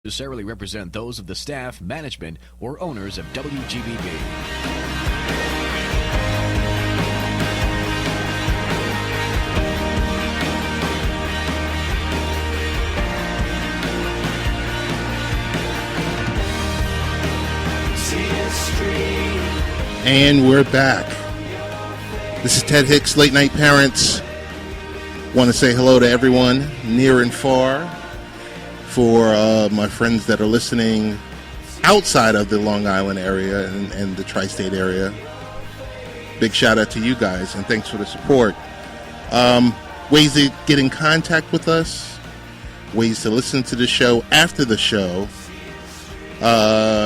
necessarily represent those of the staff, management, or owners of WGBB. And we're back. This is Ted Hicks, Late Night Parents. Want to say hello to everyone near and far. For my friends that are listening outside of the Long Island area and the tri-state area, big shout out to you guys and thanks for the support. Ways to get in contact with us, ways to listen to the show after the show.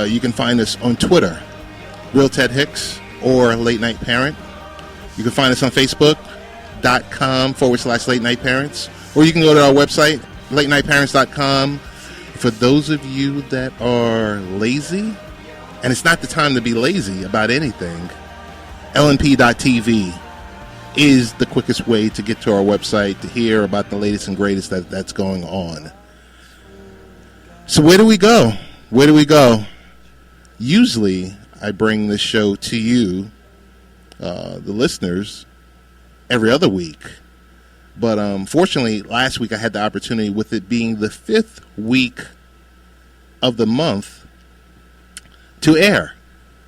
You can find us on Twitter, Real Ted Hicks or Late Night Parent. You can find us on Facebook.com/Late Night Parents, or you can go to our website, LateNightParents.com. For those of you that are lazy, and it's not the time to be lazy about anything, LNP.TV is the quickest way to get to our website to hear about the latest and greatest that's going on. So where do we go? Where do we go? Usually, I bring this show to you, the listeners, every other week. But fortunately, last week I had the opportunity, with it being the 5th week of the month, to air.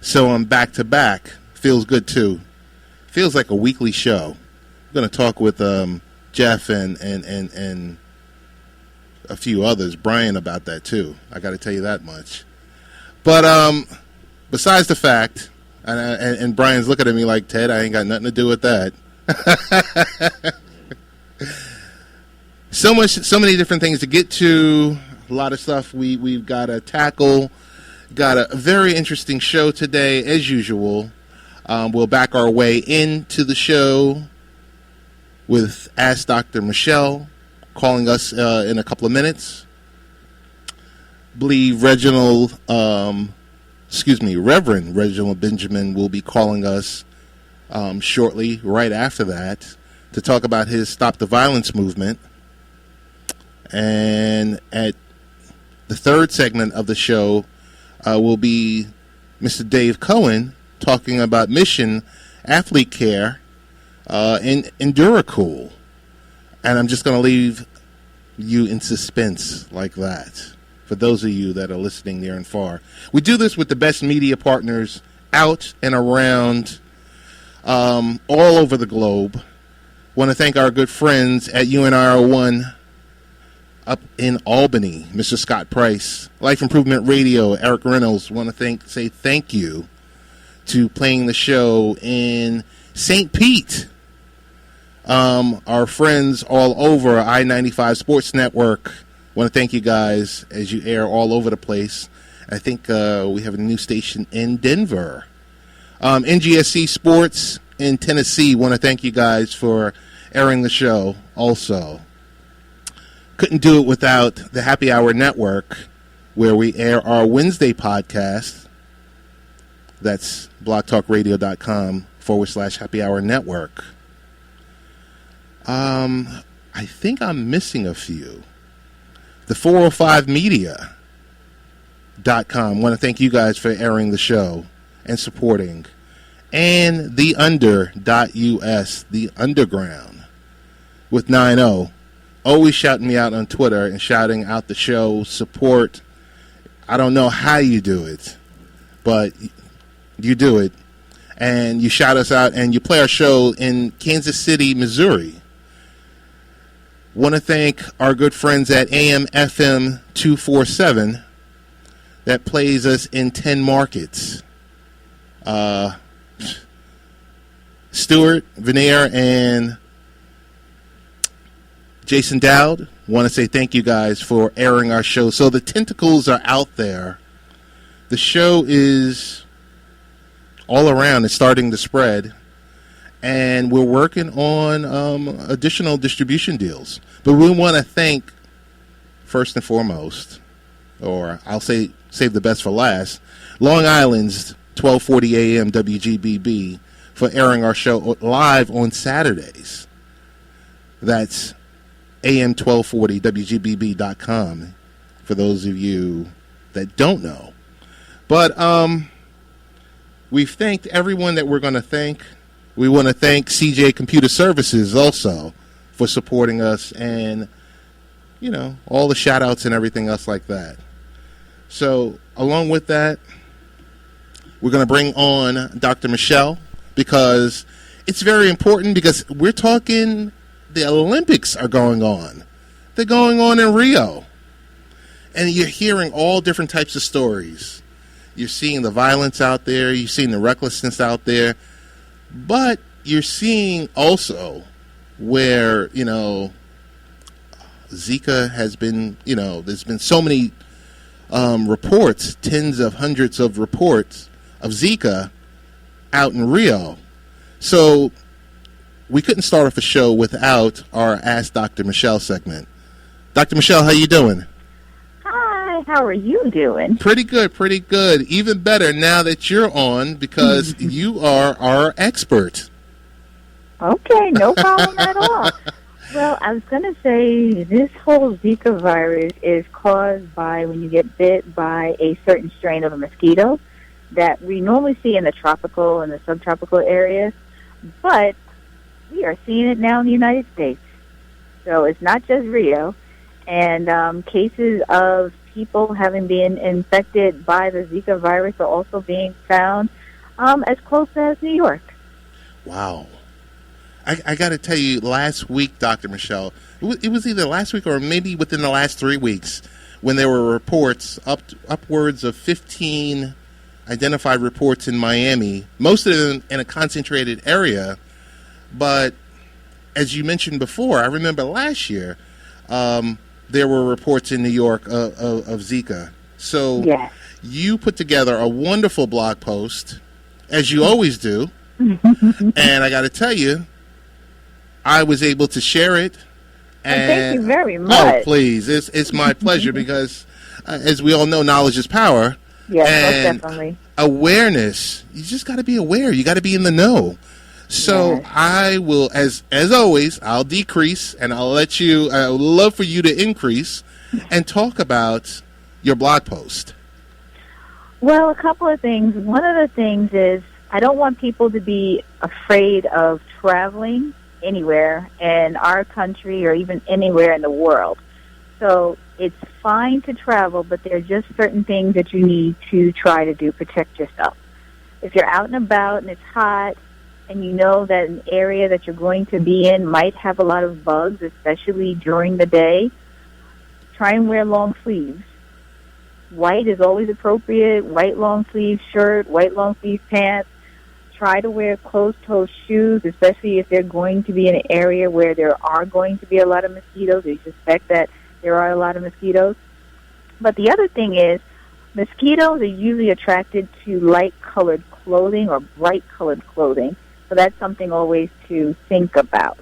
So I'm back to back. Feels good too. Feels like a weekly show. I'm going to talk with Jeff and a few others, Brian, about that too. I got to tell you that much. But besides the fact, and Brian's looking at me like, Ted, I ain't got nothing to do with that. So many different things to get to. A lot of stuff we've got to tackle. Got a very interesting show today, as usual. We'll back our way into the show with Ask Dr. Michele calling us in a couple of minutes. Believe Reverend Reginald Benjamin will be calling us shortly, right after that, to talk about his Stop the Violence movement. And at the third segment of the show will be Mr. Dave Cohen talking about Mission AthleteCare in Enduracool. And I'm just going to leave you in suspense like that, for those of you that are listening near and far. We do this with the best media partners out and around all over the globe. Want to thank our good friends at UNIR1 up in Albany, Mr. Scott Price, Life Improvement Radio, Eric Reynolds. Want to say thank you to playing the show in St. Pete. Our friends all over I-95 Sports Network. Want to thank you guys as you air all over the place. I think we have a new station in Denver. NGSC Sports in Tennessee. Want to thank you guys for airing the show also. Couldn't do it without the Happy Hour Network, where we air our Wednesday podcast. That's blogtalkradio.com/Happy Hour Network. I think I'm missing a few. The 405media.com. Want to thank you guys for airing the show and supporting. And the under.us, the underground, with 9-0. Always shouting me out on Twitter and shouting out the show, support. I don't know how you do it, but you do it. And you shout us out and you play our show in Kansas City, Missouri. Want to thank our good friends at AM FM 247 that plays us in 10 markets. Stuart, Veneer, and Jason Dowd, want to say thank you guys for airing our show. So the tentacles are out there. The show is all around. It's starting to spread. And we're working on additional distribution deals. But we want to thank, first and foremost, or I'll say save the best for last, Long Island's 1240 AM WGBB for airing our show live on Saturdays. That's AM 1240 WGBB.com. for those of you that don't know. But we've thanked everyone that we're going to thank. We want to thank CJ Computer Services also for supporting us and, you know, all the shout outs and everything else like that. So along with that, we're going to bring on Dr. Michele because it's very important because we're talking the Olympics are going on. They're going on in Rio. And you're hearing all different types of stories. You're seeing the violence out there. You're seeing the recklessness out there. But you're seeing also where, you know, Zika has been, you know, there's been so many reports, tens of hundreds of reports of Zika out in Rio. So we couldn't start off a show without our Ask Dr. Michele segment. Dr. Michele, how you doing? Hi, how are you doing? Pretty good, pretty good. Even better now that you're on because you are our expert. Okay, no problem at all. Well, I was going to say this whole Zika virus is caused by when you get bit by a certain strain of a mosquito that we normally see in the tropical and the subtropical areas, but we are seeing it now in the United States. So it's not just Rio, and cases of people having been infected by the Zika virus are also being found as close as New York. Wow. I got to tell you, last week, Dr. Michele, it was either last week or maybe within the last 3 weeks when there were reports, upwards of 15 identified reports in Miami, most of them in a concentrated area. But as you mentioned before, I remember last year there were reports in New York of Zika. So yes. You put together a wonderful blog post, as you always do. And I got to tell you, I was able to share it. And thank you very much. Oh, please. It's my pleasure because, as we all know, knowledge is power. Yes, and most definitely. Awareness, you just got to be aware. You got to be in the know. So yes. I will, as always, I'll decrease and I'll let you, I would love for you to increase and talk about your blog post. Well, a couple of things. One of the things is I don't want people to be afraid of traveling anywhere in our country or even anywhere in the world. So it's fine to travel, but there are just certain things that you need to try to do, protect yourself. If you're out and about and it's hot and you know that an area that you're going to be in might have a lot of bugs, especially during the day, try and wear long sleeves. White is always appropriate, white long sleeve shirt, white long sleeve pants. Try to wear closed-toed shoes, especially if they're going to be in an area where there are going to be a lot of mosquitoes, or you suspect that there are a lot of mosquitoes. But the other thing is, mosquitoes are usually attracted to light-colored clothing or bright-colored clothing, so that's something always to think about.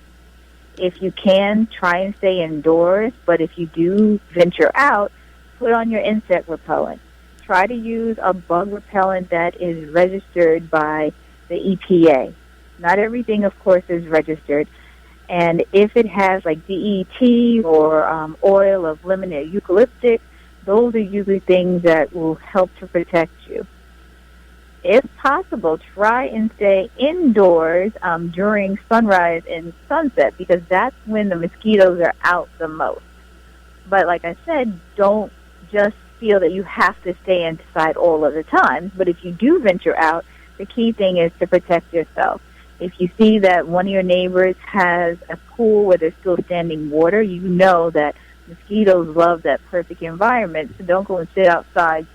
If you can, try and stay indoors, but if you do venture out, put on your insect repellent. Try to use a bug repellent that is registered by the EPA. Not everything, of course, is registered. And if it has like DET or oil of lemon or eucalyptus, those are usually things that will help to protect you. If possible, try and stay indoors during sunrise and sunset because that's when the mosquitoes are out the most. But like I said, don't just feel that you have to stay inside all of the time. But if you do venture out, the key thing is to protect yourself. If you see that one of your neighbors has a pool where there's still standing water, you know that mosquitoes love that perfect environment. So don't go and sit outside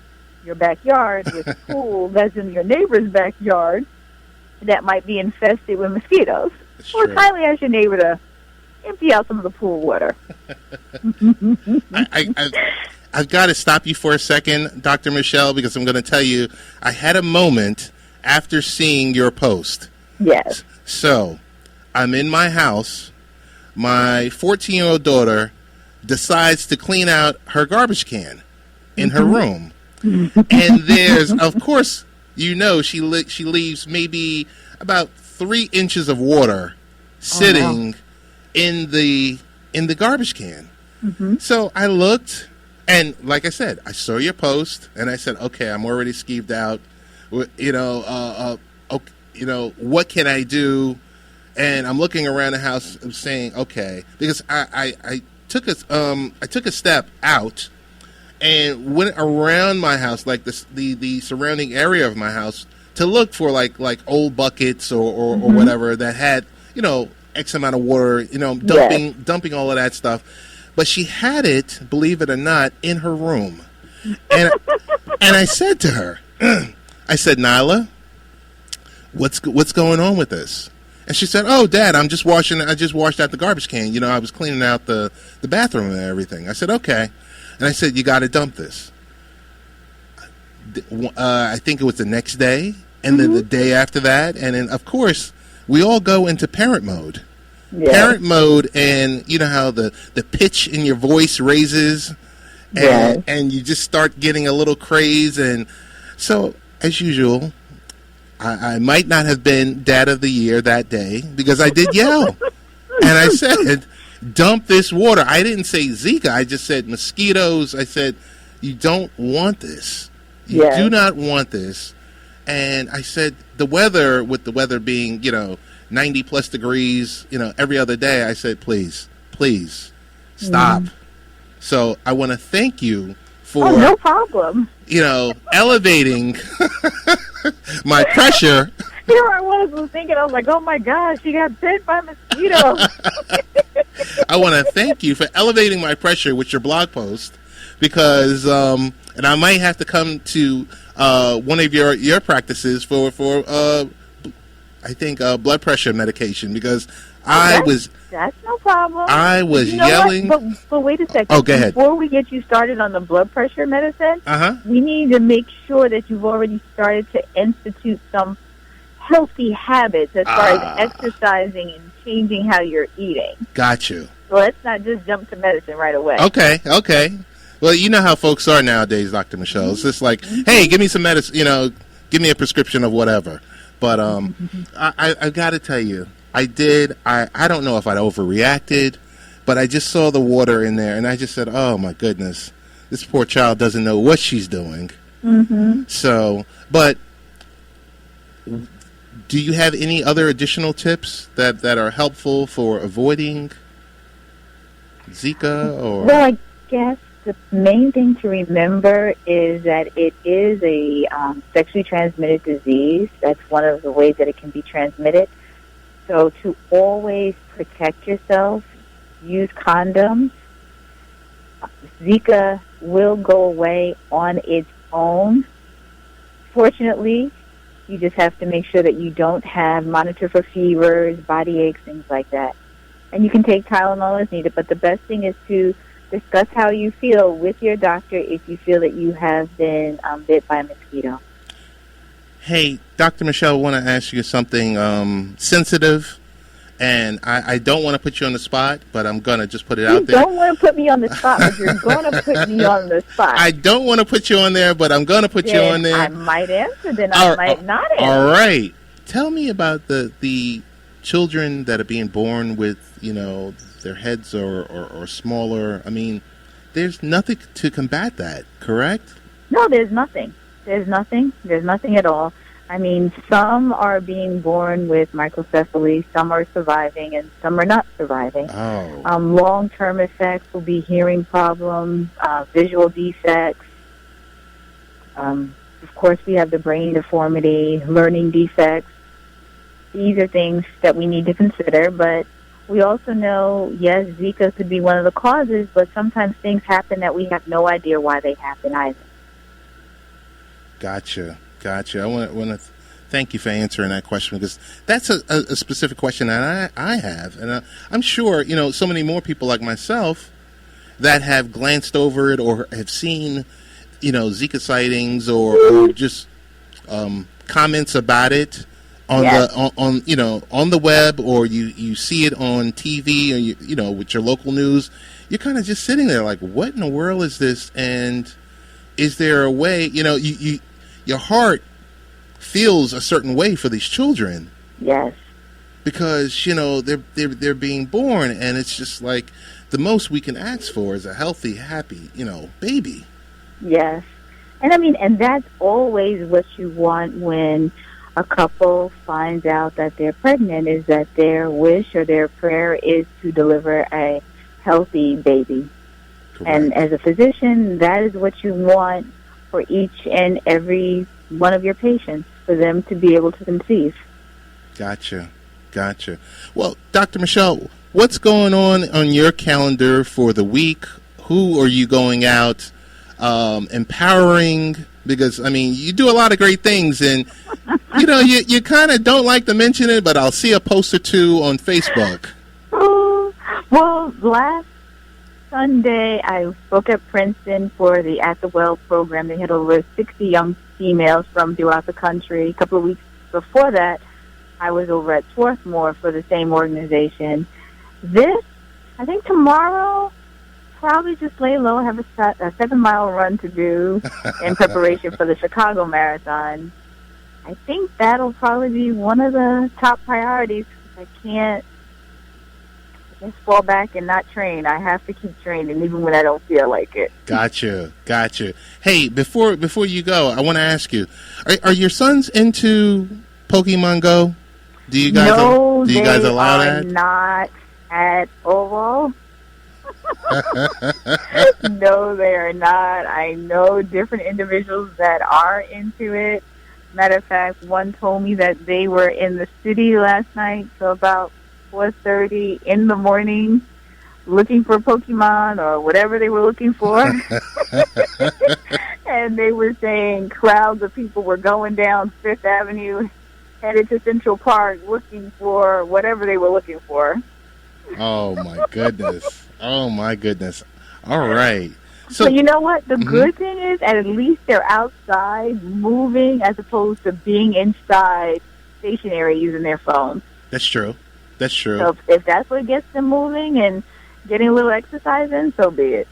your backyard with a pool that's in your neighbor's backyard that might be infested with mosquitoes. Or kindly ask your neighbor to empty out some of the pool water. I've got to stop you for a second, Dr. Michele, because I'm going to tell you I had a moment after seeing your post. Yes. So, I'm in my house. My 14-year-old daughter decides to clean out her garbage can in her room. And there's, of course, you know, she leaves maybe about 3 inches of water sitting in the garbage can. So I looked, And like I said, I saw your post, and I said, okay, I'm already skeeved out. Okay, what can I do? And I'm looking around the house, saying, okay, because I took a step out and went around my house, like the surrounding area of my house, to look for like old buckets or whatever that had X amount of water, dumping all of that stuff. But she had it, believe it or not, in her room. And I said to her, I said, Nyla, what's going on with this? And she said, oh, Dad, I just washed out the garbage can. I was cleaning out the bathroom and everything. I said, okay. And I said, you got to dump this. I think it was the next day, and then the day after that. And then, of course, we all go into parent mode. Yeah. Parent mode, and you know how the pitch in your voice raises, and you just start getting a little craze. And so, as usual, I might not have been Dad of the Year that day because I did yell. And I said, dump this water. I didn't say Zika. I just said mosquitoes. I said, you don't want this. You do not want this. And I said, with the weather being, 90 plus degrees, every other day, I said, please stop. So I want to thank you for, no problem. Elevating my pressure. Here I was thinking, I was like, oh my gosh, she got bit by mosquitoes. I want to thank you for elevating my pressure with your blog post, because, and I might have to come to one of your practices for I think blood pressure medication, because that's no problem. I was yelling. But wait a second. Oh, go ahead. Before we get you started on the blood pressure medicine, we need to make sure that you've already started to institute some healthy habits as far as exercising and changing how you're eating. Got you. So let's not just jump to medicine right away. Okay. Well, you know how folks are nowadays, Dr. Michele. It's just like, hey, give me some medicine, give me a prescription of whatever. But I got to tell you, I don't know if I overreacted, but I just saw the water in there, and I just said, oh, my goodness, this poor child doesn't know what she's doing. So, but do you have any other additional tips that are helpful for avoiding Zika? Or? Well, I guess the main thing to remember is that it is a sexually transmitted disease. That's one of the ways that it can be transmitted. So to always protect yourself, use condoms. Zika will go away on its own. Fortunately, you just have to make sure that you don't monitor for fevers, body aches, things like that. And you can take Tylenol as needed, but the best thing is to discuss how you feel with your doctor if you feel that you have been bit by a mosquito. Hey, Dr. Michele, I want to ask you something sensitive, and I don't want to put you on the spot, but I'm going to just put it out there. You don't want to put me on the spot, but you're going to put me on the spot. I don't want to put you on there, but I'm going to put you on there. I might answer, then I might not answer. All right. Tell me about the children that are being born with, their heads or smaller. I mean, there's nothing to combat that, correct? No, there's nothing. There's nothing at all. I mean, some are being born with microcephaly, some are surviving, and some are not surviving. Oh. Long-term effects will be hearing problems, visual defects. Of course, we have the brain deformity, learning defects. These are things that we need to consider, but we also know, yes, Zika could be one of the causes, but sometimes things happen that we have no idea why they happen either. Gotcha. I want to thank you for answering that question, because that's a specific question that I have. And I'm sure, so many more people like myself that have glanced over it or have seen, Zika sightings or just comments about it on on the web, or you see it on TV, or with your local news. You're kind of just sitting there like, what in the world is this? And is there a way, your heart feels a certain way for these children. Yes. Because, they're being born, and it's just like the most we can ask for is a healthy, happy, baby. Yes. And and that's always what you want when a couple finds out that they're pregnant, is that their wish or their prayer is to deliver a healthy baby. Correct. And as a physician, that is what you want for each and every one of your patients, for them to be able to conceive. Gotcha. Well, Dr. Michele, what's going on your calendar for the week? Who are you going out empowering? Because, you do a lot of great things, and, you kind of don't like to mention it, but I'll see a post or two on Facebook. Well, last Sunday, I spoke at Princeton for the At the Well program. They had over 60 young females from throughout the country. A couple of weeks before that, I was over at Swarthmore for the same organization. I think tomorrow, probably just lay low. I have a 7-mile run to do in preparation for the Chicago Marathon. I think that'll probably be one of the top priorities. I can't just fall back and not train. I have to keep training even when I don't feel like it. Gotcha. Hey, before you go, I want to ask you, are your sons into Pokemon Go? Do you guys allow that? Not at all. No, they are not. I know different individuals that are into it. Matter of fact, one told me that they were in the city last night, so about 4:30 in the morning, looking for Pokemon or whatever they were looking for. And they were saying crowds of people were going down Fifth Avenue, headed to Central Park, looking for whatever they were looking for. Oh, my goodness. All right. So you know what? The good thing is, at least they're outside moving as opposed to being inside stationary using their phones. That's true. So if that's what gets them moving and getting a little exercise in, so be it.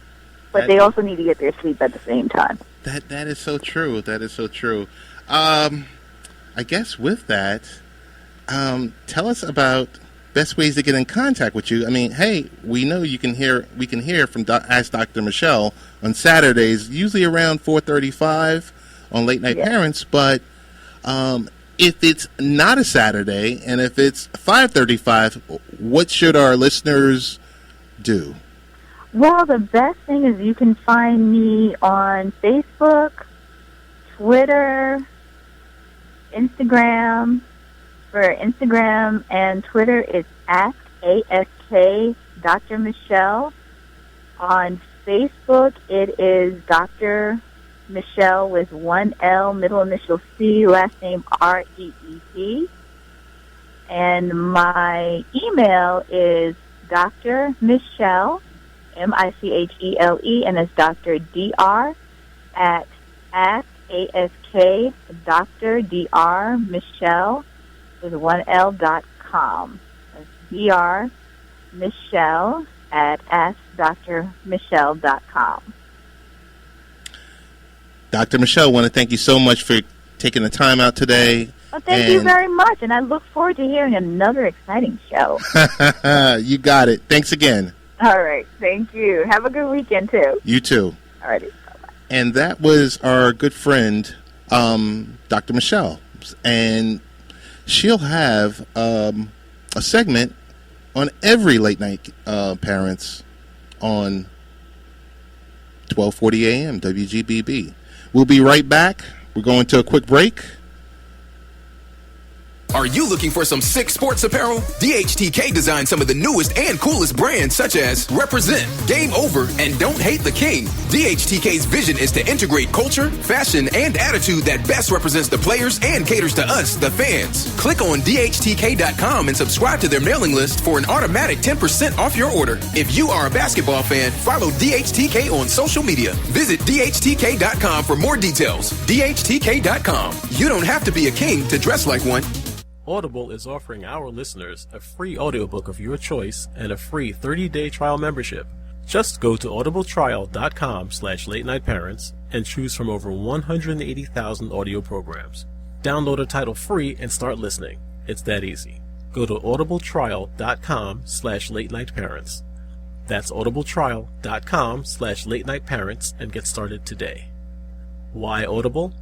But they also need to get their sleep at the same time. That is so true. I guess with that, tell us about best ways to get in contact with you. Hey, we know we can hear from Ask Dr. Michele on Saturdays, usually around 4:35 on Late Night Parents, but if it's not a Saturday and if it's 5:35, what should our listeners do? Well, the best thing is you can find me on Facebook, Twitter, Instagram. For Instagram and Twitter, it's ASK Dr. Michele. On Facebook, it is Dr. Michele with one L, middle initial C, last name REEP. And my email is Dr. Michele, Michele, and it's Dr. DR at ASK Dr. DR Michele with one L.com. That's DR Michele at AskDrMichele.com. Dr. Michele, I want to thank you so much for taking the time out today. Well, thank you very much, and I look forward to hearing another exciting show. You got it. Thanks again. All right. Thank you. Have a good weekend, too. You too. All righty. Bye-bye. And that was our good friend, Dr. Michele. And she'll have a segment on every Late Night Parents on 12:40 a.m. WGBB. We'll be right back. We're going to a quick break. Are you looking for some sick sports apparel? DHTK designed some of the newest and coolest brands such as Represent, Game Over, and Don't Hate the King. DHTK's vision is to integrate culture, fashion, and attitude that best represents the players and caters to us, the fans. Click on DHTK.com and subscribe to their mailing list for an automatic 10% off your order. If you are a basketball fan, follow DHTK on social media. Visit DHTK.com for more details. DHTK.com. You don't have to be a king to dress like one. Audible is offering our listeners a free audiobook of your choice and a free 30-day trial membership. Just go to audibletrial.com/late-night-parents and choose from over 180,000 audio programs. Download a title free and start listening. It's that easy. Go to audibletrial.com/late-night-parents. That's audibletrial.com/late-night-parents and get started today. Why Audible?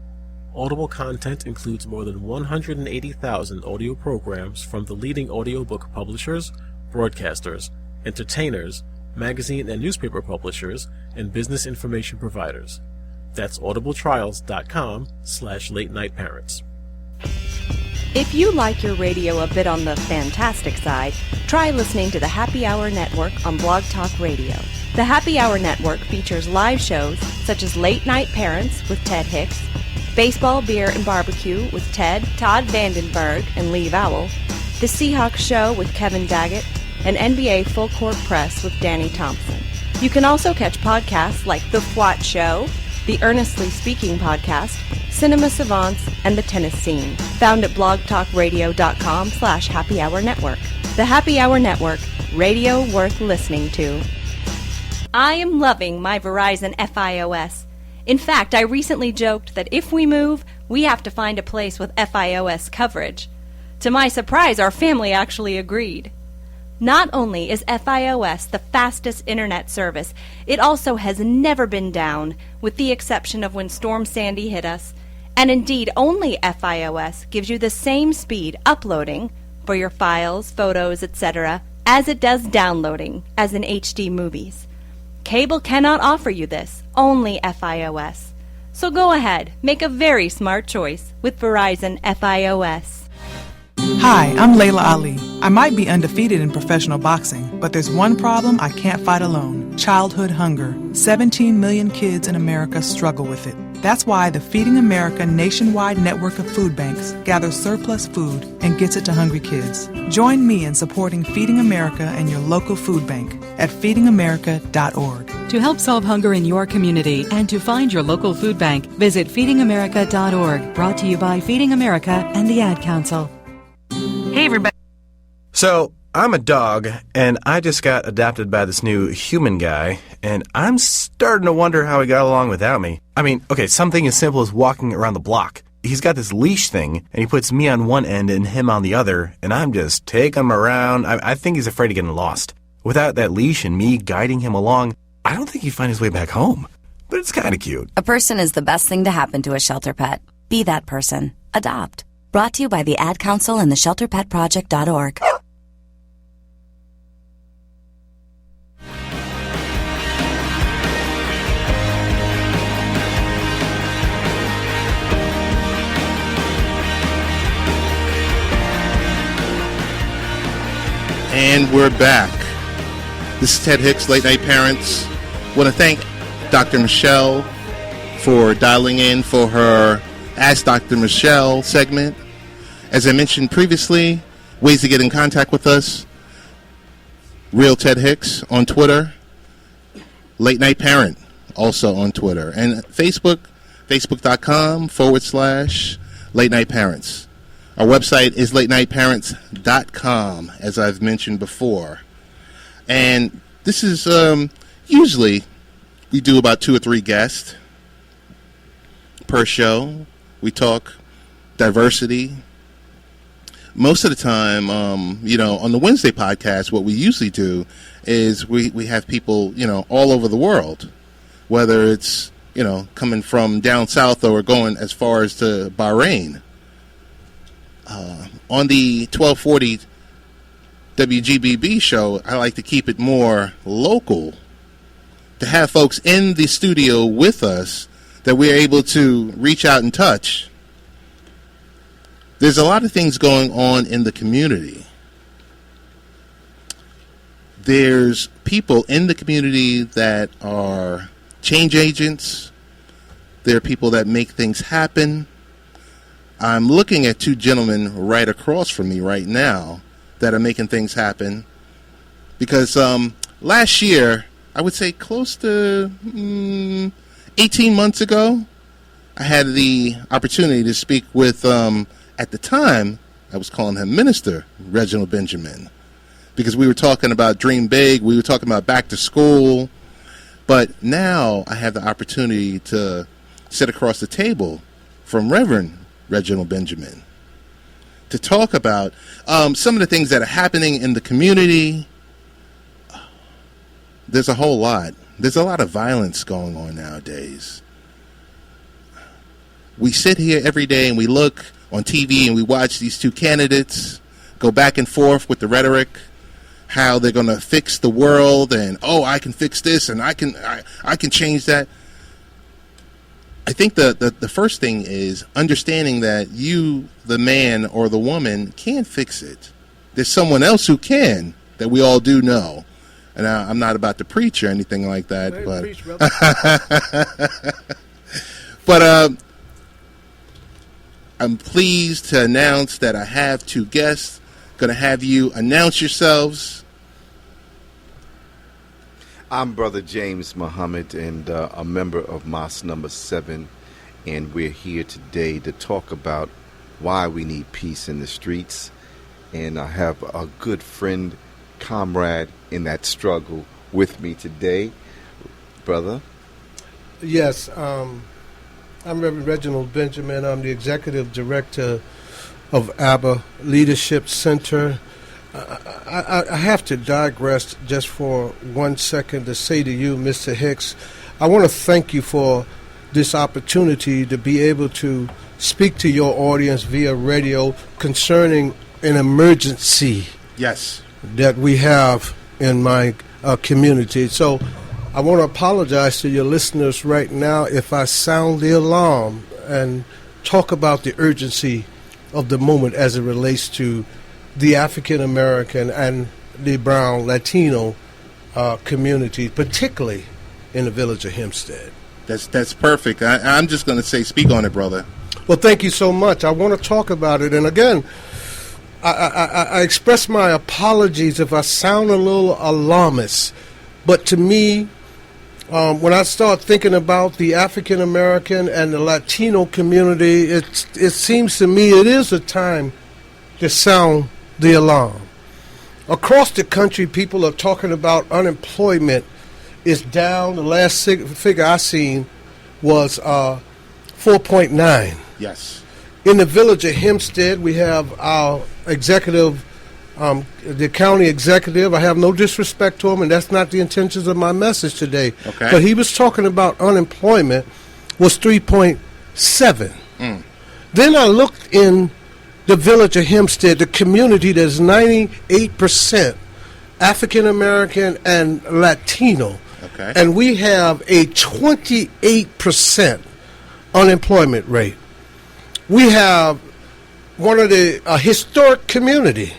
Audible content includes more than 180,000 audio programs from the leading audiobook publishers, broadcasters, entertainers, magazine and newspaper publishers, and business information providers. That's audibletrials.com/late-night-parents. If you like your radio a bit on the fantastic side, try listening to the Happy Hour Network on Blog Talk Radio. The Happy Hour Network features live shows such as Late Night Parents with Ted Hicks, Baseball, Beer, and Barbecue with Ted, Todd Vandenberg, and Lee Vowell, The Seahawks Show with Kevin Daggett, and NBA Full Court Press with Danny Thompson. You can also catch podcasts like The Fwat Show, the Earnestly Speaking Podcast, Cinema Savants, and The Tennis Scene, found at blogtalkradio.com/Happy Hour Network. The Happy Hour Network, radio worth listening to. I am loving my Verizon FiOS. In fact, I recently joked that if we move, we have to find a place with FiOS coverage. To my surprise, our family actually agreed. Not only is FiOS the fastest internet service, it also has never been down, with the exception of when Storm Sandy hit us. And indeed, only FiOS gives you the same speed uploading for your files, photos, etc., as it does downloading, as in HD movies. Cable cannot offer you this, only FiOS. So go ahead, make a very smart choice with Verizon FiOS. Hi, I'm Layla Ali. I might be undefeated in professional boxing, but there's one problem I can't fight alone: childhood hunger. 17 million kids in America struggle with it. That's why the Feeding America nationwide network of food banks gathers surplus food and gets it to hungry kids. Join me in supporting Feeding America and your local food bank at feedingamerica.org. To help solve hunger in your community and to find your local food bank, visit feedingamerica.org. Brought to you by Feeding America and the Ad Council. Hey, everybody. So, I'm a dog, and I just got adopted by this new human guy, and I'm starting to wonder how he got along without me. I mean, okay, something as simple as walking around the block. He's got this leash thing, and he puts me on one end and him on the other, and I'm just taking him around. I think he's afraid of getting lost. Without that leash and me guiding him along, I don't think he'd find his way back home. But it's kind of cute. A person is the best thing to happen to a shelter pet. Be that person. Adopt. Brought to you by the Ad Council and the ShelterPetProject.org. And we're back. This is Ted Hicks, Late Night Parents. I want to thank Dr. Michele for dialing in for her Ask Dr. Michele segment. As I mentioned previously, ways to get in contact with us: Real Ted Hicks on Twitter, Late Night Parent also on Twitter, and Facebook, facebook.com/Late Night Parents. Our website is latenightparents.com, as I've mentioned before. And this is usually we do about 2 or 3 guests per show. We talk diversity. Most of the time, on the Wednesday podcast, what we usually do is we have people, all over the world, whether it's, coming from down south or going as far as to Bahrain. On the 1240 WGBB show, I like to keep it more local, to have folks in the studio with us that we're able to reach out and touch. There's a lot of things going on in the community. There's people in the community that are change agents. There are people that make things happen. I'm looking at 2 gentlemen right across from me right now that are making things happen. Because last year, I would say close to 18 months ago, I had the opportunity to speak with, at the time, I was calling him Minister Reginald Benjamin, because we were talking about Dream Big, we were talking about back to school, but now I have the opportunity to sit across the table from Reverend Reginald Benjamin to talk about some of the things that are happening in the community, there's a whole lot. There's a lot of violence going on nowadays. We sit here every day and we look on TV and we watch these two candidates go back and forth with the rhetoric, how they're going to fix the world, and I can fix this and I can change that. I think the first thing is understanding that you, the man or the woman, can't fix it. There's someone else who can, that we all do know. And I'm not about to preach or anything like that, but I'm pleased to announce that I have two guests. Going to have you announce yourselves. I'm Brother James Muhammad, and a member of Mosque Number 7, and we're here today to talk about why we need peace in the streets. And I have a good friend, comrade in that struggle with me today. Brother? Yes, I'm Reverend Reginald Benjamin. I'm the Executive Director of ABBA Leadership Center. I have to digress just for 1 second to say to you, Mr. Hicks, I want to thank you for this opportunity to be able to speak to your audience via radio concerning an emergency that we have in my community. So I want to apologize to your listeners right now if I sound the alarm and talk about the urgency of the moment as it relates to the African American and the brown Latino community, particularly in the village of Hempstead. That's perfect. I'm just going to say, speak on it, brother. Well, thank you so much. I want to talk about it. And again, I express my apologies if I sound a little alarmist. But to me, when I start thinking about the African American and the Latino community, it seems to me it is a time to sound the alarm. Across the country, people are talking about unemployment is down. The last figure I seen was 4.9. Yes. In the village of Hempstead, we have our executive, the county executive. I have no disrespect to him, and that's not the intentions of my message today. Okay. But he was talking about unemployment was 3.7. Then I looked in the village of Hempstead, the community that's 98% African American and Latino. Okay. And we have a 28% unemployment rate. We have one of the historic community,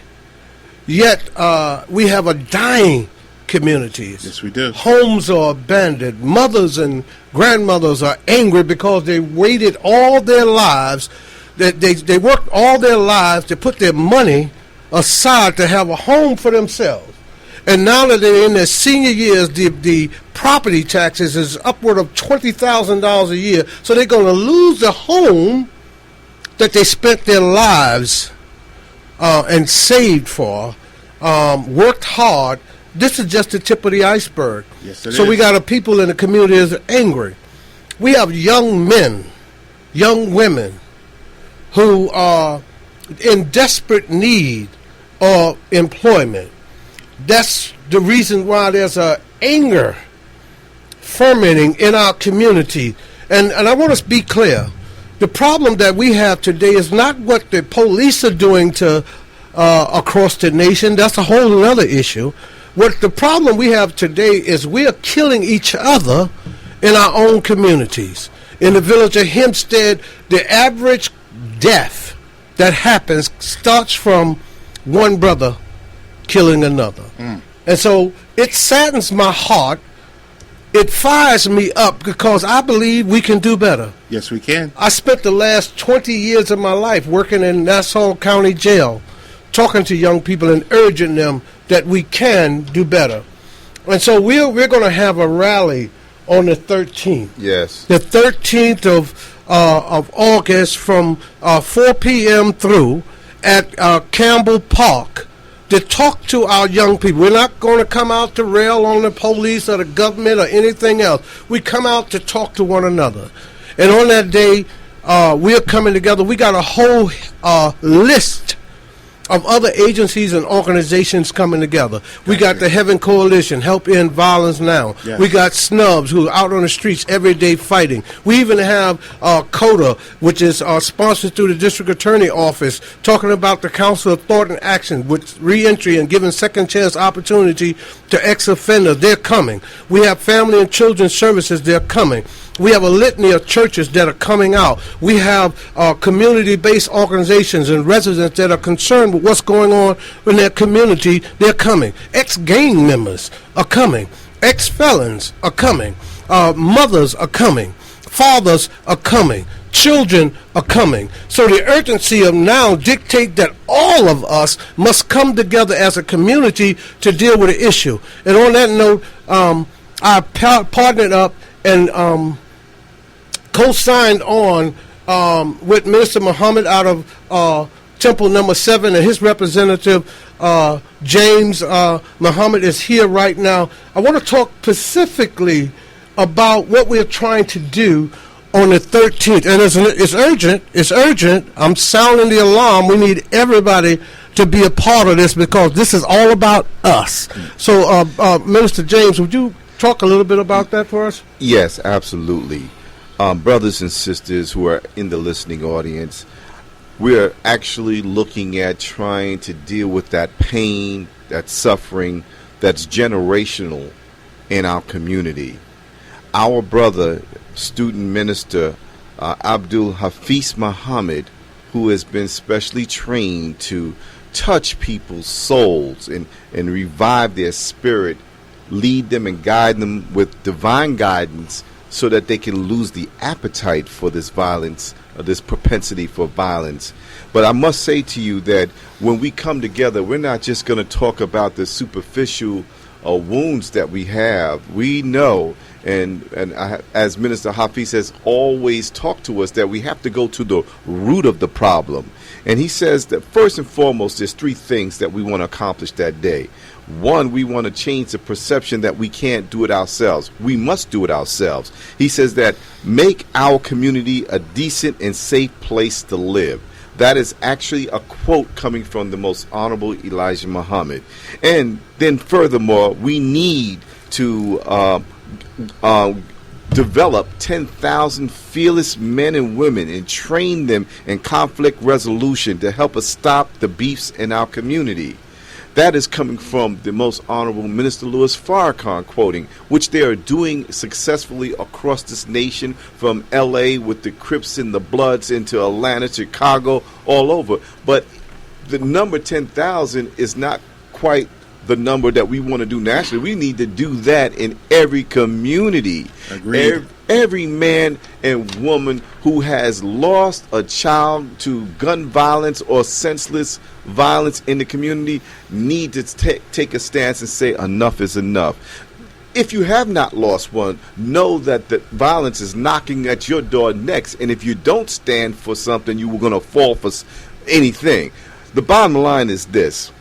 yet we have a dying communities. Yes, we do. Homes are abandoned. Mothers and grandmothers are angry because they waited all their lives. They worked all their lives to put their money aside to have a home for themselves. And now that they're in their senior years, the property taxes is upward of $20,000 a year. So they're going to lose the home that they spent their lives and saved for, worked hard. This is just the tip of the iceberg. Yes, it so is. we got a people in the community that are angry. We have young men, young women who are in desperate need of employment. That's the reason why there's a anger fermenting in our community. And I want to be clear. The problem that we have today is not what the police are doing to across the nation. That's a whole other issue. What the problem we have today is we are killing each other in our own communities. In the village of Hempstead, the average death that happens starts from one brother killing another. And so it saddens my heart. It fires me up because I believe we can do better. Yes, we can. I spent the last 20 years of my life working in Nassau County Jail, talking to young people and urging them that we can do better. And so we're going to have a rally on the 13th. Yes. The 13th of August from 4 p.m. through at Campbell Park to talk to our young people. We're not going to come out to rail on the police or the government or anything else. We come out to talk to one another. And on that day, we're coming together. We got a whole list of other agencies and organizations coming together. We got the Heaven Coalition, Help End Violence Now. Yes. We got Snubs, who are out on the streets every day fighting. We even have CODA, which is sponsored through the District Attorney Office, talking about the Council of Thought and Action, with reentry and giving second chance opportunity to ex-offenders. They're coming. We have Family and Children's Services. They're coming. We have a litany of churches that are coming out. We have community-based organizations and residents that are concerned with what's going on in their community. They're coming. Ex-gang members are coming. Ex-felons are coming. Mothers are coming. Fathers are coming. Children are coming. So the urgency of now dictate that all of us must come together as a community to deal with the issue. And on that note, I partnered up and co-signed on with Minister Muhammad out of Temple number 7, and his representative James Muhammad is here right now. I want to talk specifically about what we're trying to do on the 13th, and it's urgent. It's urgent. I'm sounding the alarm. We need everybody to be a part of this because this is all about us. So, Minister James, would you talk a little bit about that for us? Yes, absolutely. Brothers and sisters who are in the listening audience, we're actually looking at trying to deal with that pain, that suffering, that's generational in our community. Our brother, student minister Abdul Hafiz Muhammad, who has been specially trained to touch people's souls and revive their spirit, lead them and guide them with divine guidance so that they can lose the appetite for this violence, or this propensity for violence. But I must say to you that when we come together, we're not just going to talk about the superficial wounds that we have. We know, and as Minister Hafiz has always talked to us, that we have to go to the root of the problem. And he says that first and foremost, there's 3 things that we want to accomplish that day. 1, we want to change the perception that we can't do it ourselves. We must do it ourselves. He says that make our community a decent and safe place to live. That is actually a quote coming from the Most Honorable Elijah Muhammad. And then furthermore, we need to develop 10,000 fearless men and women and train them in conflict resolution to help us stop the beefs in our community. That is coming from the Most Honorable Minister Louis Farrakhan quoting, which they are doing successfully across this nation, from L.A. with the Crips and the Bloods into Atlanta, Chicago, all over. But the number 10,000 is not quite the number that we want to do nationally. We need to do that in every community. Agreed. Every man and woman who has lost a child to gun violence or senseless violence in the community need to take a stance and say enough is enough. If you have not lost one, know that the violence is knocking at your door next, and if you don't stand for something, you are going to fall for anything. The bottom line is this.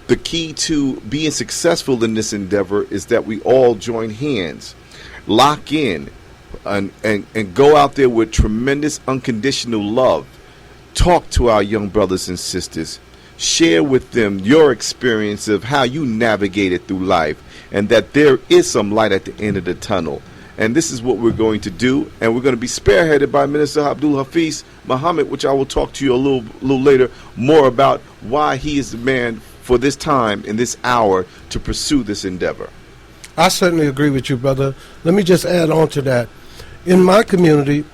The key to being successful in this endeavor is that we all join hands, lock in, and go out there with tremendous unconditional love. Talk to our young brothers and sisters. Share with them your experience of how you navigated through life, and that there is some light at the end of the tunnel. And this is what we're going to do, and we're going to be spearheaded by Minister Abdul Hafiz Muhammad, which I will talk to you a little later more about why he is the man for this time in this hour to pursue this endeavor. I certainly agree with you, brother. Let me just add on to that. In my community,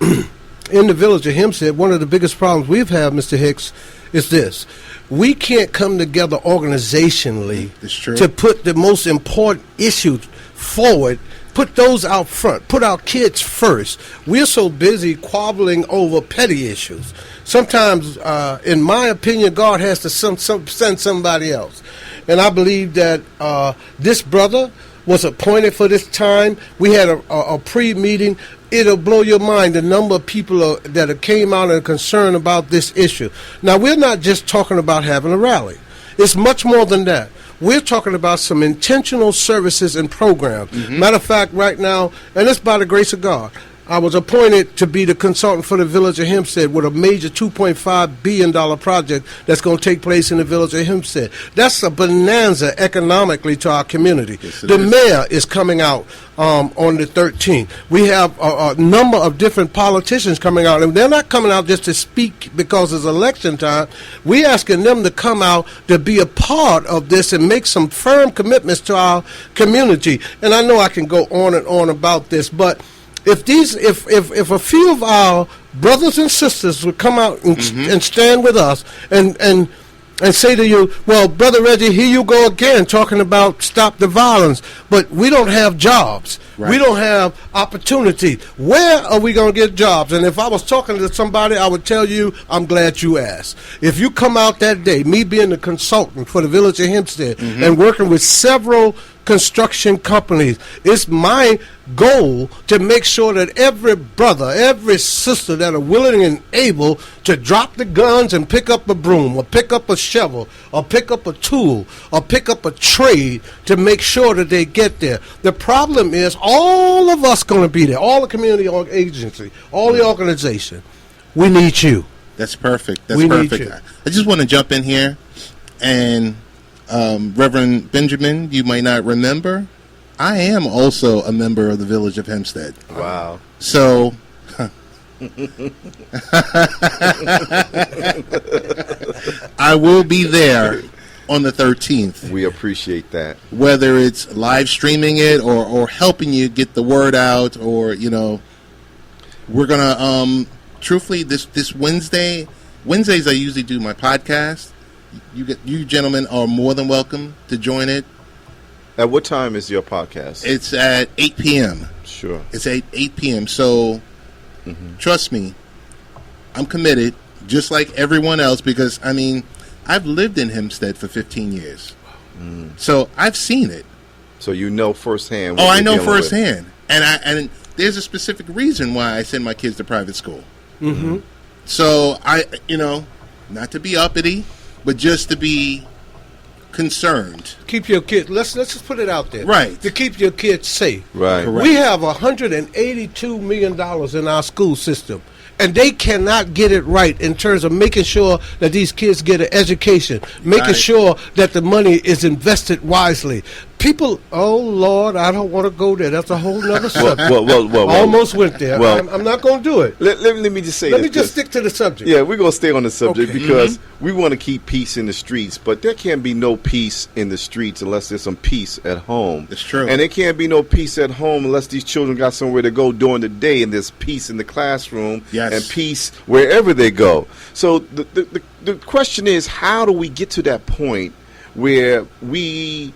in the village of Hempstead, one of the biggest problems we've had, Mr. Hicks, is this. We can't come together organizationally to put the most important issues forward, put those out front, put our kids first. We're so busy quabbling over petty issues. Sometimes, in my opinion, God has to send somebody else. And I believe that this brother was appointed for this time. We had a pre-meeting. It'll blow your mind the number of people that came out and are concerned about this issue. Now, we're not just talking about having a rally. It's much more than that. We're talking about some intentional services and programs. Matter of fact, right now, and it's by the grace of God, I was appointed to be the consultant for the village of Hempstead with a major $2.5 billion project that's going to take place in the village of Hempstead. That's a bonanza economically to our community. Yes, the mayor is coming out on the 13th. We have a number of different politicians coming out, and they're not coming out just to speak because it's election time. We're asking them to come out to be a part of this and make some firm commitments to our community. And I know I can go on and on about this, but if a few of our brothers and sisters would come out and stand with us and say to you, well, Brother Reggie, here you go again talking about stop the violence, but we don't have jobs. Right. We don't have opportunity. Where are we going to get jobs? And if I was talking to somebody, I would tell you, I'm glad you asked. If you come out that day, me being the consultant for the village of Hempstead and working with several construction companies, it's my goal to make sure that every brother, every sister that are willing and able to drop the guns and pick up a broom or pick up a shovel or pick up a tool or pick up a trade to make sure that they get there. The problem is all of us going to be there, all the community agency, all the organization. We need you. That's perfect. That's perfect. I just want to jump in here and Reverend Benjamin, you might not remember, I am also a member of the Village of Hempstead. Wow. So, I will be there on the 13th. We appreciate that. Whether it's live streaming it or helping you get the word out, or, you know, we're going to, truthfully, this Wednesdays I usually do my podcast. You gentlemen are more than welcome to join it. At what time is your podcast? It's at 8 p.m. Sure. It's at 8 p.m. So, trust me, I'm committed, just like everyone else, because, I mean, I've lived in Hempstead for 15 years. So, I've seen it. So, you know firsthand. I know firsthand. And there's a specific reason why I send my kids to private school. So, not to be uppity, but just to be concerned. Keep your kids. Let's just put it out there. Right. To keep your kids safe. Right. Correct. We have $182 million in our school system, and they cannot get it right in terms of making sure that these kids get an education, making sure that the money is invested wisely. People, oh Lord, I don't want to go there. That's a whole nother subject. Almost went there. I'm not going to do it. Let me just say Let me just stick to the subject. Yeah, we're going to stay on the subject because we want to keep peace in the streets, but there can't be no peace in the streets unless there's some peace at home. It's true. And there can't be no peace at home unless these children got somewhere to go during the day, and there's peace in the classroom and peace wherever they go. So the question is, how do we get to that point where we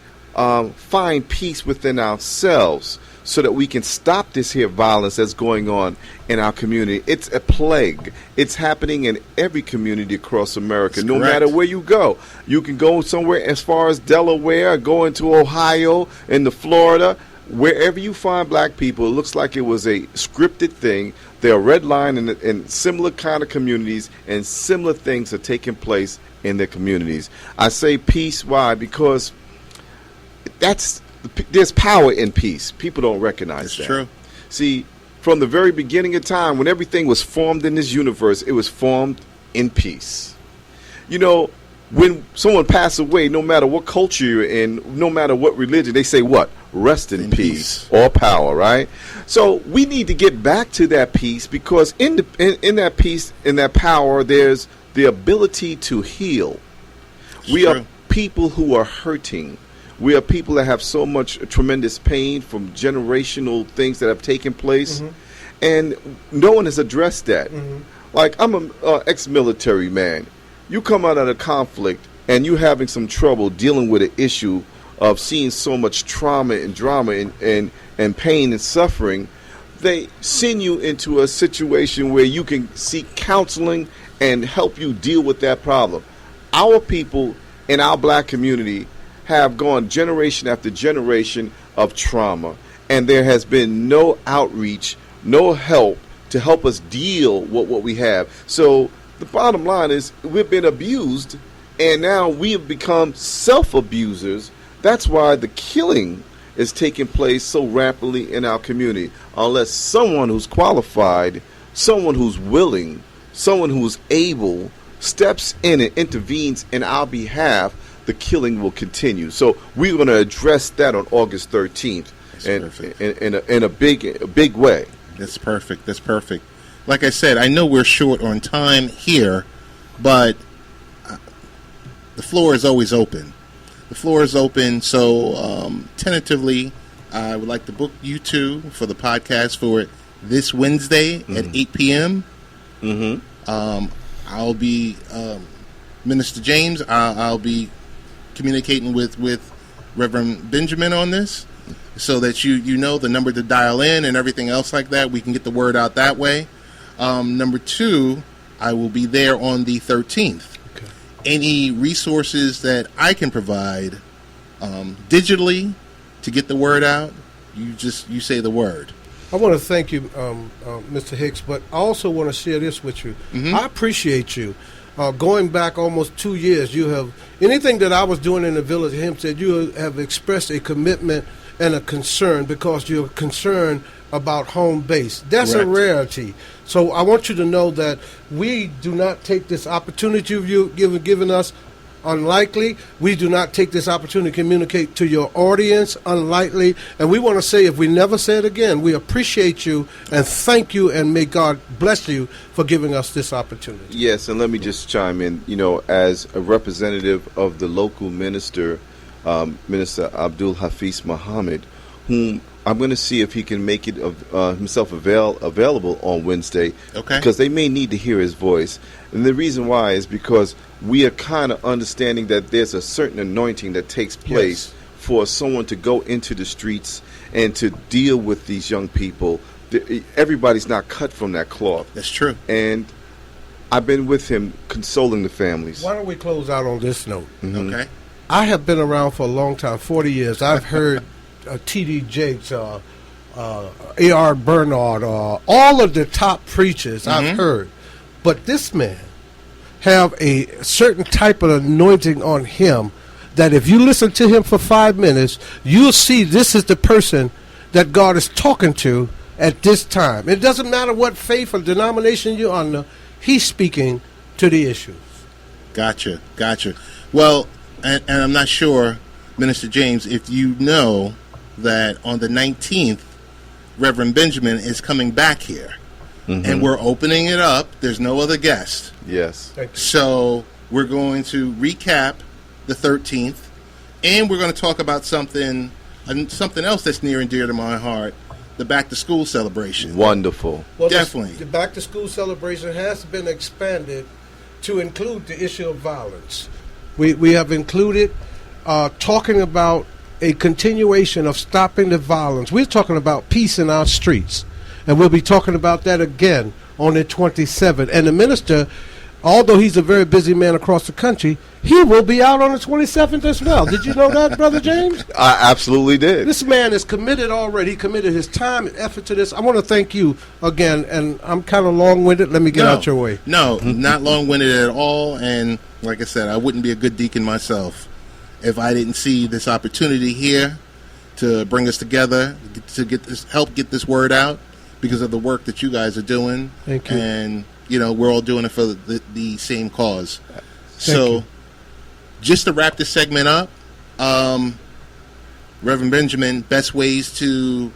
find peace within ourselves so that we can stop this here violence that's going on in our community? It's a plague. It's happening in every community across America. No matter where you go. You can go somewhere as far as Delaware, go into Ohio, into Florida. Wherever you find black people, it looks like it was a scripted thing. They're redlined in similar kind of communities, and similar things are taking place in their communities. I say peace. Why? Because there's power in peace. People don't recognize that. True. See, from the very beginning of time, when everything was formed in this universe, it was formed in peace. You know, when someone passes away, no matter what culture you're in, no matter what religion, they say what? Rest in peace or power, right? So we need to get back to that peace, because in that peace, in that power, there's the ability to heal. We are people who are hurting. We are people that have so much tremendous pain from generational things that have taken place, and no one has addressed that. Like, I'm an ex-military man. You come out of a conflict and you're having some trouble dealing with an issue of seeing so much trauma and drama and pain and suffering. They send you into a situation where you can seek counseling and help you deal with that problem. Our people in our black community have gone generation after generation of trauma, and there has been no outreach, no help to help us deal with what we have. So the bottom line is, we've been abused, and now we have become self-abusers. That's why the killing is taking place so rapidly in our community. Unless someone who's qualified, someone who's willing, someone who's able steps in and intervenes in our behalf, the killing will continue. So we're going to address that on August 13th in a big way. That's perfect. That's perfect. Like I said, I know we're short on time here, but the floor is always open. The floor is open, so tentatively, I would like to book you two for the podcast for this Wednesday at 8 p.m. I'll be Minister James. I'll be communicating with Reverend Benjamin on this, so that you know the number to dial in and everything else like that. We can get the word out that way. Number two, I will be there on the 13th. Okay. Any resources that I can provide digitally to get the word out, you say the word. I want to thank you, Mr. Hicks, but I also want to share this with you. I appreciate you. Going back almost 2 years, you have anything that I was doing in the village, him said you have expressed a commitment and a concern because you're concerned about home base. That's Correct. A rarity. So I want you to know that we do not take this opportunity you've given us unlikely. We do not take this opportunity to communicate to your audience unlikely. And we want to say, if we never say it again, we appreciate you and thank you, and may God bless you for giving us this opportunity. Yes, and let me just chime in. You know, as a representative of the local minister, Minister Abdul Hafiz Muhammad, whom I'm going to see if he can make it himself available on Wednesday, because they may need to hear his voice. And the reason why is because we are kind of understanding that there's a certain anointing that takes place for someone to go into the streets and to deal with these young people. Everybody's not cut from that cloth. That's true. And I've been with him consoling the families. Why don't we close out on this note? Okay. I have been around for a long time, 40 years. I've heard T.D. Jakes, A.R. Bernard, all of the top preachers I've heard. But this man have a certain type of anointing on him that if you listen to him for 5 minutes, you'll see this is the person that God is talking to at this time. It doesn't matter what faith or denomination you're under, he's speaking to the issues. Gotcha. Well, and I'm not sure, Minister James, if you know that on the 19th, Reverend Benjamin is coming back here. And we're opening it up. There's no other guest. Yes. So we're going to recap the 13th, and we're going to talk about something else that's near and dear to my heart, the back-to-school celebration. Wonderful. Well, definitely. The back-to-school celebration has been expanded to include the issue of violence. We have included talking about a continuation of stopping the violence. We're talking about peace in our streets. And we'll be talking about that again on the 27th. And the minister, although he's a very busy man across the country, he will be out on the 27th as well. Did you know that, Brother James? I absolutely did. This man is committed already. He committed his time and effort to this. I want to thank you again. And I'm kind of long-winded. Let me get out your way. No, not long-winded at all. And like I said, I wouldn't be a good deacon myself if I didn't see this opportunity here to bring us together, to help get this word out, because of the work that you guys are doing. Thank you. And, we're all doing it for the same cause. So, just to wrap this segment up, Reverend Benjamin, best ways to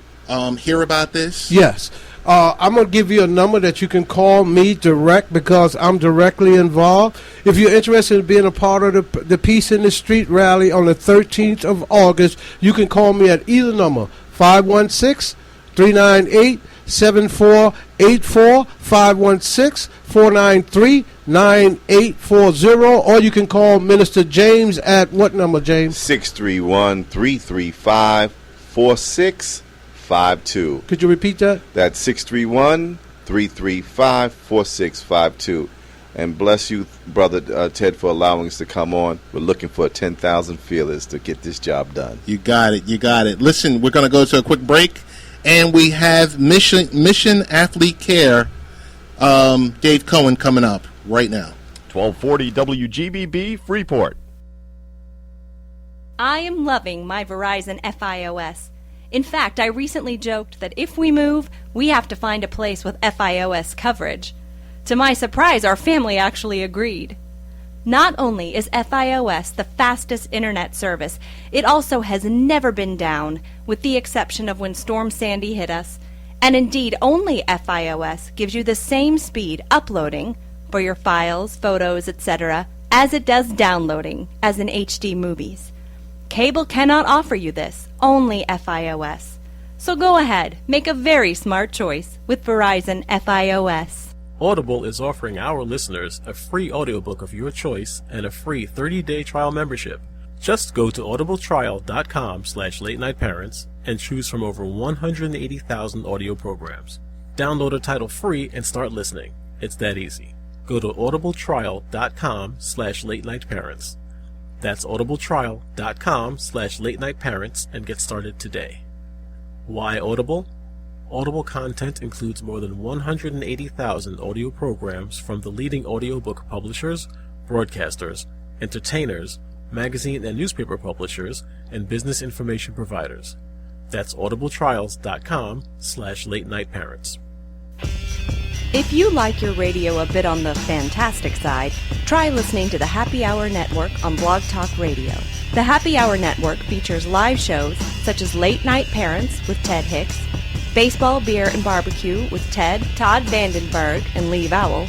hear about this? Yes. I'm going to give you a number that you can call me direct because I'm directly involved. If you're interested in being a part of the Peace in the Street rally on the 13th of August, you can call me at either number, 516-398-7484, 516-493-9840, or you can call Minister James at what number, James? 631-335-4652. Could you repeat that? That's 631-335-4652. And bless you, Brother Ted, for allowing us to come on. We're looking for 10,000 feelers to get this job done. You got it. Listen, we're going to go to a quick break. And we have Mission AthleteCare, Dave Cohen, coming up right now. 1240 WGBB Freeport. I am loving my Verizon FiOS. In fact, I recently joked that if we move, we have to find a place with FiOS coverage. To my surprise, our family actually agreed. Not only is FiOS the fastest internet service, it also has never been down, with the exception of when Storm Sandy hit us. And indeed, only FiOS gives you the same speed uploading for your files, photos, etc., as it does downloading, as in HD movies. Cable cannot offer you this, only FiOS. So go ahead, make a very smart choice with Verizon FiOS. Audible is offering our listeners a free audiobook of your choice and a free 30-day trial membership. Just go to audibletrial.com/late night parents and choose from over 180,000 audio programs. Download a title free and start listening. It's that easy. Go to audibletrial.com/late night parents. That's audibletrial.com/late night parents and get started today. Why Audible? Audible content includes more than 180,000 audio programs from the leading audiobook publishers, broadcasters, entertainers, magazine and newspaper publishers, and business information providers. That's audibletrials.com/late night parents. If you like your radio a bit on the fantastic side, try listening to the Happy Hour Network on Blog Talk Radio. The Happy Hour Network features live shows such as Late Night Parents with Ted Hicks, Baseball, Beer, and Barbecue with Ted, Todd Vandenberg, and Lee Vowell,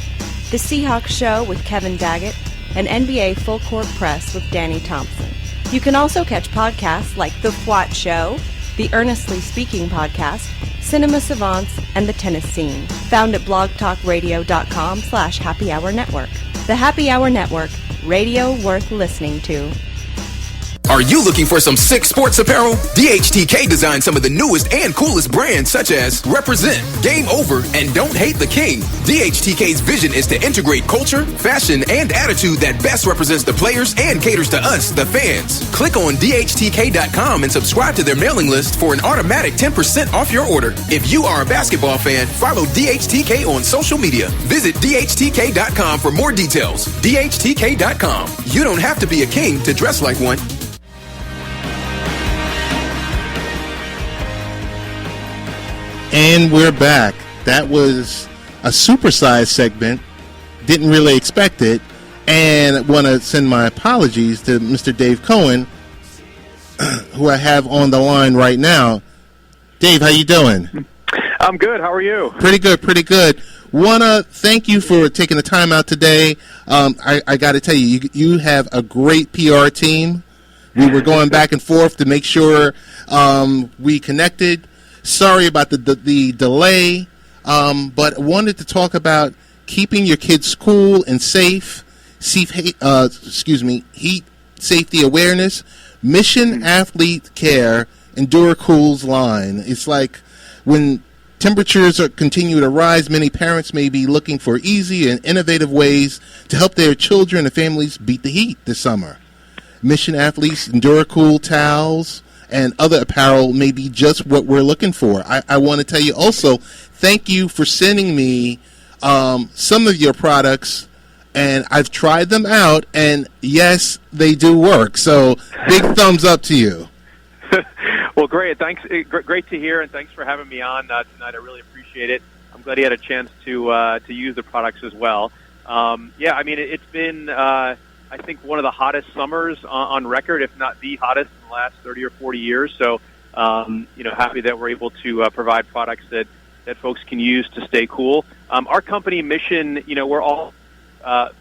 The Seahawks Show with Kevin Daggett, and NBA Full Court Press with Danny Thompson. You can also catch podcasts like The Fwat Show, The Earnestly Speaking Podcast, Cinema Savants, and The Tennis Scene, found at blogtalkradio.com/Happy Hour Network. The Happy Hour Network, radio worth listening to. Are you looking for some sick sports apparel? DHTK designed some of the newest and coolest brands such as Represent, Game Over, and Don't Hate the King. DHTK's vision is to integrate culture, fashion, and attitude that best represents the players and caters to us, the fans. Click on DHTK.com and subscribe to their mailing list for an automatic 10% off your order. If you are a basketball fan, follow DHTK on social media. Visit DHTK.com for more details. DHTK.com. You don't have to be a king to dress like one. And we're back. That was a supersized segment. Didn't really expect it. And want to send my apologies to Mr. Dave Cohen, who I have on the line right now. Dave, how you doing? I'm good. How are you? Pretty good, pretty good. Want to thank you for taking the time out today. I got to tell you, you have a great PR team. We were going back and forth to make sure we connected. Sorry about the delay, but wanted to talk about keeping your kids cool and safe. Heat safety awareness. Mission AthleteCare EndureCool's line. It's like when temperatures continue to rise, many parents may be looking for easy and innovative ways to help their children and families beat the heat this summer. Mission Athlete's EndureCool towels and other apparel may be just what we're looking for. I want to tell you also, thank you for sending me some of your products, and I've tried them out, and yes, they do work. So big thumbs up to you. Well, great. Thanks. Great to hear, and thanks for having me on tonight. I really appreciate it. I'm glad you had a chance to use the products as well. Yeah, I mean, it's been I think one of the hottest summers on record, if not the hottest in the last 30 or 40 years. So, happy that we're able to provide products that folks can use to stay cool. Our company mission, we're all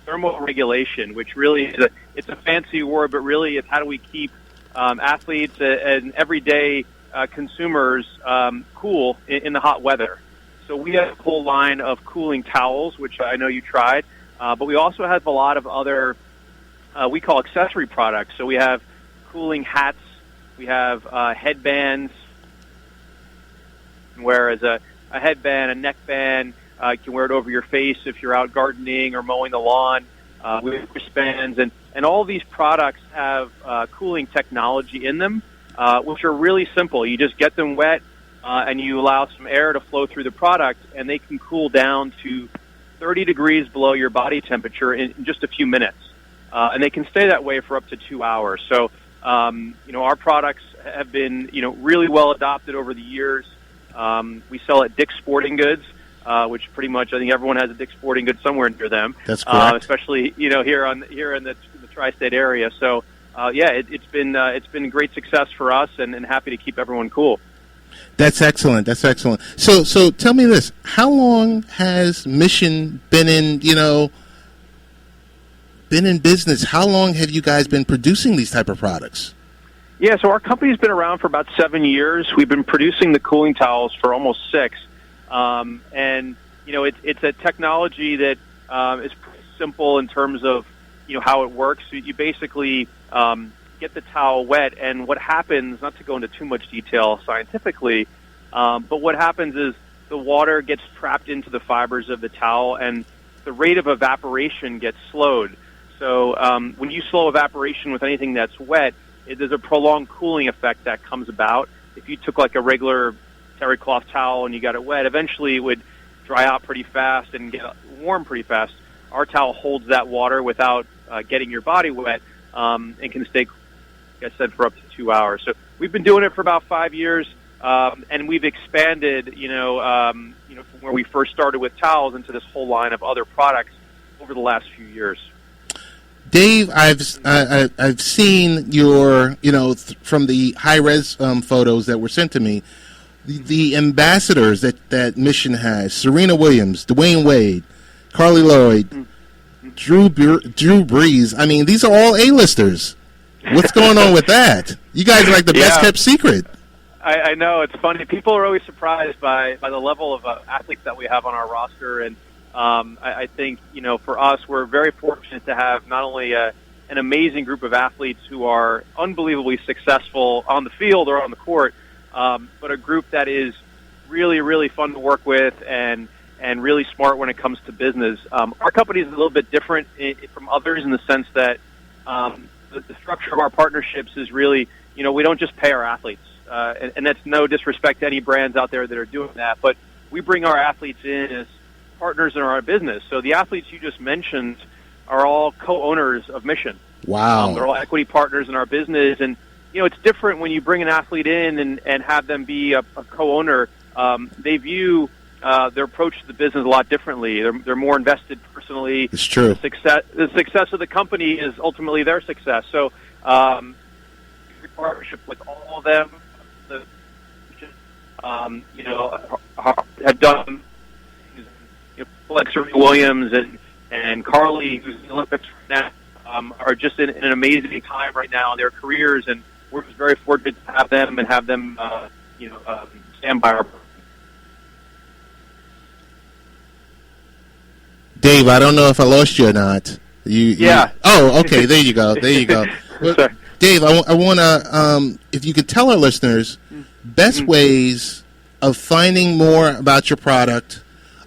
thermal regulation, which really is it's a fancy word, but really it's how do we keep athletes and everyday consumers cool in the hot weather. So we have a whole line of cooling towels, which I know you tried, but we also have a lot of other we call accessory products. So we have cooling hats, we have headbands, whereas a headband, a neckband, you can wear it over your face if you're out gardening or mowing the lawn. We have wristbands, and all these products have cooling technology in them, which are really simple. You just get them wet, and you allow some air to flow through the product, and they can cool down to 30 degrees below your body temperature in just a few minutes. And they can stay that way for up to 2 hours. So Our products have been, really well adopted over the years. We sell at Dick's Sporting Goods, which pretty much I think everyone has a Dick's Sporting Goods somewhere near them. That's correct. Especially here in the tri-state area. So it's been a great success for us, and happy to keep everyone cool. That's excellent. That's excellent. So tell me this: how long has Mission been in business? How long have you guys been producing these type of products? Yeah, so our company's been around for about 7 years. We've been producing the cooling towels for almost 6. And it's a technology that is pretty simple in terms of how it works. You basically get the towel wet, and what happens, not to go into too much detail scientifically, but what happens is the water gets trapped into the fibers of the towel, and the rate of evaporation gets slowed. So when you slow evaporation with anything that's wet, there's a prolonged cooling effect that comes about. If you took like a regular terry cloth towel and you got it wet, eventually it would dry out pretty fast and get warm pretty fast. Our towel holds that water without getting your body wet, and can stay, like I said, for up to 2 hours. So we've been doing it for about 5 years, and we've expanded, from where we first started with towels into this whole line of other products over the last few years. Dave, I've seen your, from the high-res photos that were sent to me, the ambassadors that Mission has: Serena Williams, Dwayne Wade, Carly Lloyd, Drew Brees. I mean, these are all A-listers. What's going on with that? You guys are like the best-kept secret. I know. It's funny. People are always surprised by the level of athletes that we have on our roster, and I think, for us, we're very fortunate to have not only an amazing group of athletes who are unbelievably successful on the field or on the court, but a group that is really, really fun to work with and really smart when it comes to business. Our company is a little bit different from others in the sense that the structure of our partnerships is really, we don't just pay our athletes. And that's no disrespect to any brands out there that are doing that, but we bring our athletes in as partners in our business. So the athletes you just mentioned are all co-owners of Mission. Wow. They're all equity partners in our business. And, it's different when you bring an athlete in and have them be a co-owner. They view their approach to the business a lot differently. They're more invested personally. It's true. The success of the company is ultimately their success. So partnership with all of them, have done like Serena Williams and Carly, who's in the Olympics right now, are just in an amazing time right now in their careers, and we're just very fortunate to have them and have them, stand by our. Dave, I don't know if I lost you or not. Yeah. Oh, okay. There you go. There you go. Well, Dave, I want to, if you could tell our listeners best ways of finding more about your product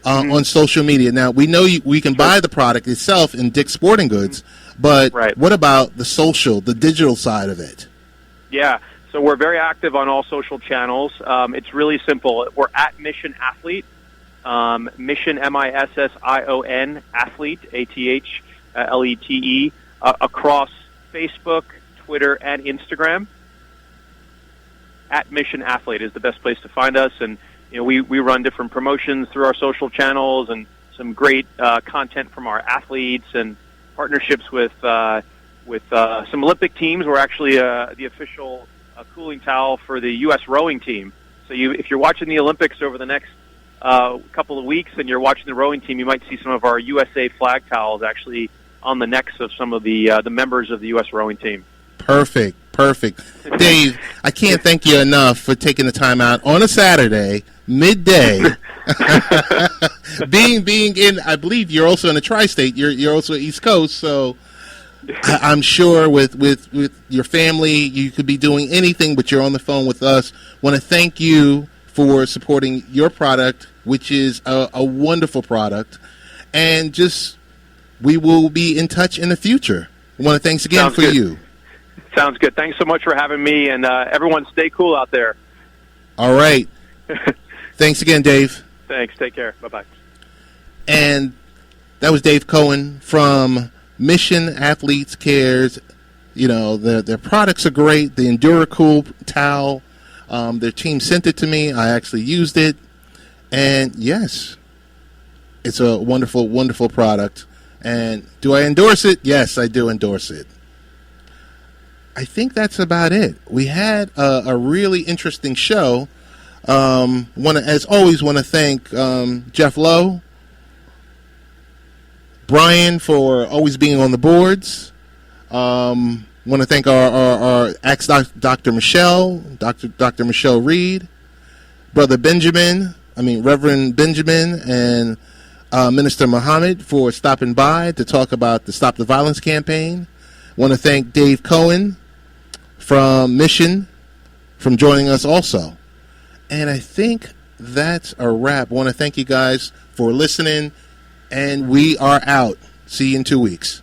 on social media. Now, we know we can buy the product itself in Dick's Sporting Goods, but what about the digital side of it? Yeah, so we're very active on all social channels. It's really simple. We're at Mission Athlete, Mission Mission Athlete, ATHLETE, across Facebook, Twitter, and Instagram. At Mission Athlete is the best place to find us, and we run different promotions through our social channels and some great content from our athletes and partnerships with some Olympic teams. We're actually the official cooling towel for the U.S. rowing team. So if you're watching the Olympics over the next couple of weeks and you're watching the rowing team, you might see some of our USA flag towels actually on the necks of some of the members of the U.S. rowing team. Perfect. Dave, I can't thank you enough for taking the time out on a Saturday, midday. being in, I believe you're also in the tri-state. You're also East Coast, so I'm sure with your family, you could be doing anything, but you're on the phone with us. Want to thank you for supporting your product, which is a wonderful product, and we will be in touch in the future. I want to thanks again for you. Sounds good. Thanks so much for having me, and everyone stay cool out there. All right. Thanks again, Dave. Thanks. Take care. Bye-bye. And that was Dave Cohen from Mission AthleteCare's Their products are great. The EnduraCool towel, their team sent it to me. I actually used it. And yes, it's a wonderful, wonderful product. And do I endorse it? Yes, I do endorse it. I think that's about it. We had a really interesting show. As always, want to thank Jeff Lowe, Brian for always being on the boards. Want to thank our Dr. Michele, Dr. Michele Reed, Reverend Benjamin, and Minister Muhammad for stopping by to talk about the Stop the Violence campaign. Want to thank Dave Cohen from Mission from joining us also. And I think that's a wrap. I want to thank you guys for listening, and we are out. See you in 2 weeks.